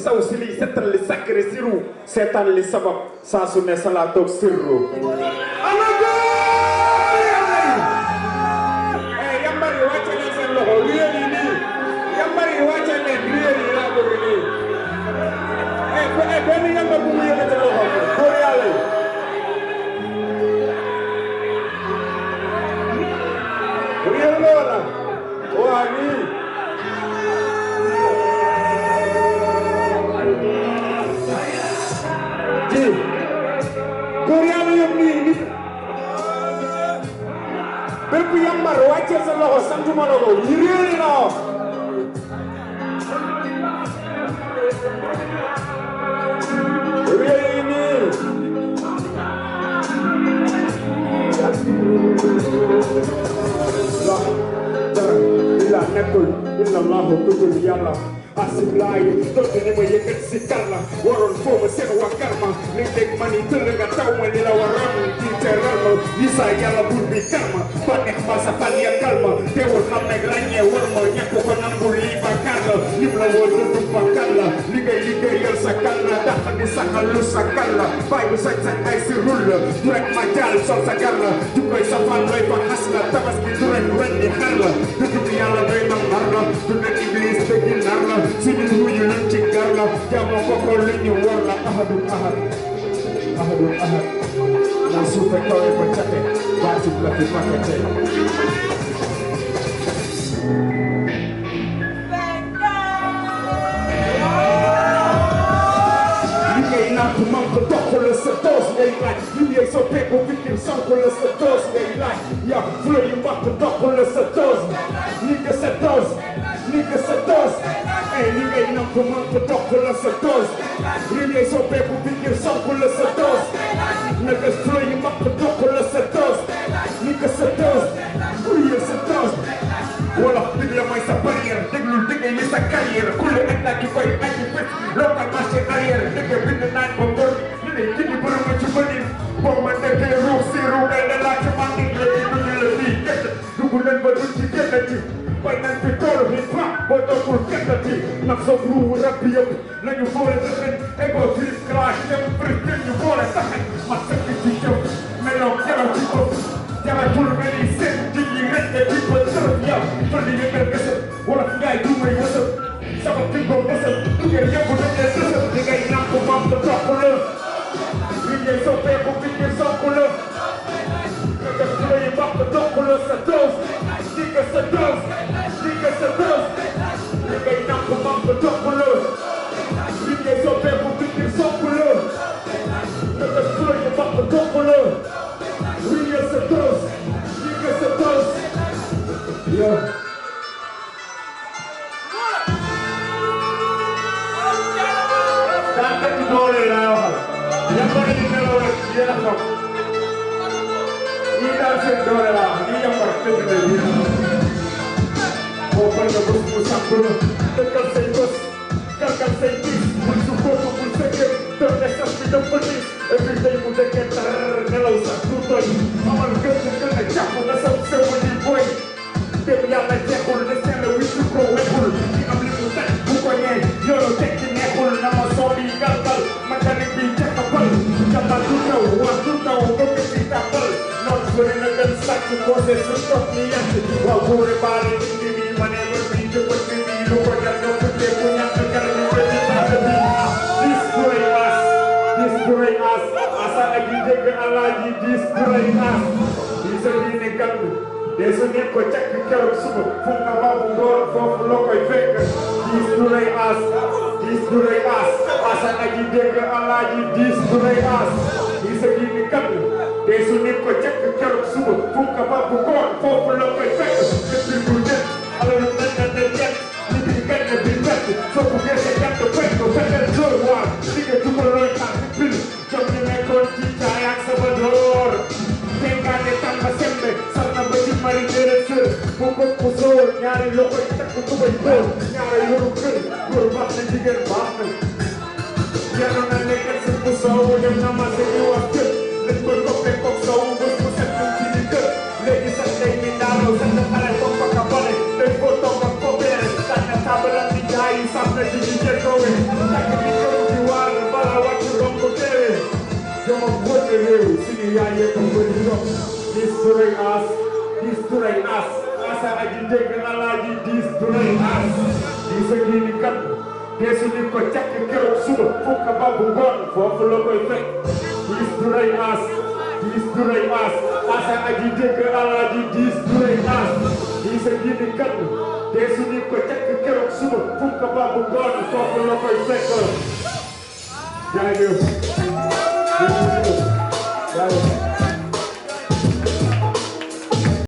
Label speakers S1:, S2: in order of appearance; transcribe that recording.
S1: saw si li setal li sacré siru seetaan li sabab saa su ne salaatoog sirru yambari wàcce leen seen loxo réer yi nii yambari wàcce leen réer yi laa bëgg nii benn yambar bu mu yëkkati loxo góor yàlla yi réer loola waa nii ji góor yàlla yëpp nii nit bépp yambar wàcceel sa loxo santuma la ko yi réer la réer yi nii la dara illa nekkul illa allahu kudul yàlla asib laayi doonte ne ma yëkkat si kàlla waroon foo ma seen waa karma li dégg ma ni tëll nga taw ma li la waroon di teral ma yi saa yàlla buur bi karma ba neex ma sa fan ya kalma teewul xam ne ràññee war ma ñàkk ko nangul lii ba kar la lim la woo dundum ba kan la liggéeyal sa kan la dàq di saxal lu sa kan la bàyyi sañ ay si rul la du rek ma jaal sol sa gar la du koy sa fan looy fa xas la tabaski du rek ren di xar la dëgg bi yàlla doy na mar la du ne iblis dëggi nar la suñu wuyu lañ ci gar la jaamoo ko ko lu ñu war la ahadul ahad na suufe kawe ba cate baatib la fi pakete liggéey naa ko man ko dox la sa doos ngay laaj liggéey soo peeko fikir sank la sa doos ngay laaj yaa fleur yu mbàkk dox la sa doos liggéey sa doos liggéey naa ko man ko dox la sa doos liggéey soo peeko fikir sank la sa doos naka fleur yu mbàkk dox la sa doos liggéey sa doos liggéey sa doos wala dig la mooy sa barrière déglul liggéey li sa carrière kulle ak naa ki koy aji fët local marché arrière liggéey bind naan ba ngor ñu ne kii di bërëm ma ci bënin boo ma nekkee ruux si ruux ngay ne laa ci man nit la di dugg la fii kett dugg leen ba duñ ci génnati bay nañ fi toolu bi pa boo toogul kettati nag sa ruuwu rab yëpp nañu boole dëxën ego trip clash dem prix ñu boole taxañ ma sëkk ci jëf meloo jaraw ci bopp jaratul mel ni seen ji yi rek ne di ko sërëf yow tolli yi mel gësëm wala ngaay du may wësëm sama fi ko wësëm duggee yëpp dañ leen sësëm li ngay nàmp maam te topp la li ngay soppeeku fi ngir sopp la nga def la yi mbàq topp la sa doos di nga sa doos li ngay nàmp maam te topp la li ngay soppeeku fi ngir sopp la nga def la yi mbàq topp la Liga sa doos yo tànkati doole laa waxal yambari di nelaw rek yéen a xam ñii daal seen doole laa wax ñii yambar tëdd na lii boo fal nga bés mu sàmp la dëkkal say bés kalkal say tiis bul su kooku bul sa kër dër ne sax bi dafa diis every day mu dëkkee tar nelaw sax du doy amal gën a jàpp nga sa sew di boy dem yàlla jeexul ne seen la wisu ko wexul di am li mu teg bu ko ñee yoonu tekki neexul na ma soobi galgal mécanique bi jekkapal jàmbal du taw wax du taw bëgg ci tàppal noon bëri na gën sàcc koose su toog ni yàq waaw góore baale indi bi ma ne wër bi jëppat bi lu ko jar nga pëtee ku ñàkk garab yi ba ci baata bi discuray as asa aji dégg alaaji discuray as di sa diine gànd dee su nit ko cakk keroog suba fu nga babu ngoor foofu loo koy fekk discuray as asa aji dégg alaaji discuray as di sa diine gànd dee su nit ko cakk keroog suba fu nga babu ngoor foofu loo koy fekk depuis bu njëkk alalu nañ na ne ñett nit ñi gañ bi bett soo buggee sa gàtt fekk fekkal joor waar li nga dugal looy xaar ci pil jom ñu nekkoon ci caay ak sama door tengaane tamba sembe sar na ba ci mari dere sër bu ko ko sóor ñaari loxoy takk tubay dóor ñaari yoru kër góor baax na jigéen baax na yàlla na nekkal si bu soow dem na ma se ñu wax kër lañ ko toppee koog soow bés bu set ñu ci di kër léegi sax day mi daalo sax na xale ko fa ka bale dañ ko toog ak ko beere sax na tabalam di jaayi sax na ci di jëkkoowe ne réew suñu yaay yee ko bëri dox diis du rey as diis du rey as asa aji dégg alaaji diis du rey as diis a ngi ni kat te suñu ko càkk keroog suba fukk ba bu ngoon foofu la koy fekk diis du rey as diis du rey as asa aji dégg alaaji diis du rey as diis a ngi ni kat te suñu ko càkk keroog suba fukk ba bu ngoon foofu la koy fekk jaajëf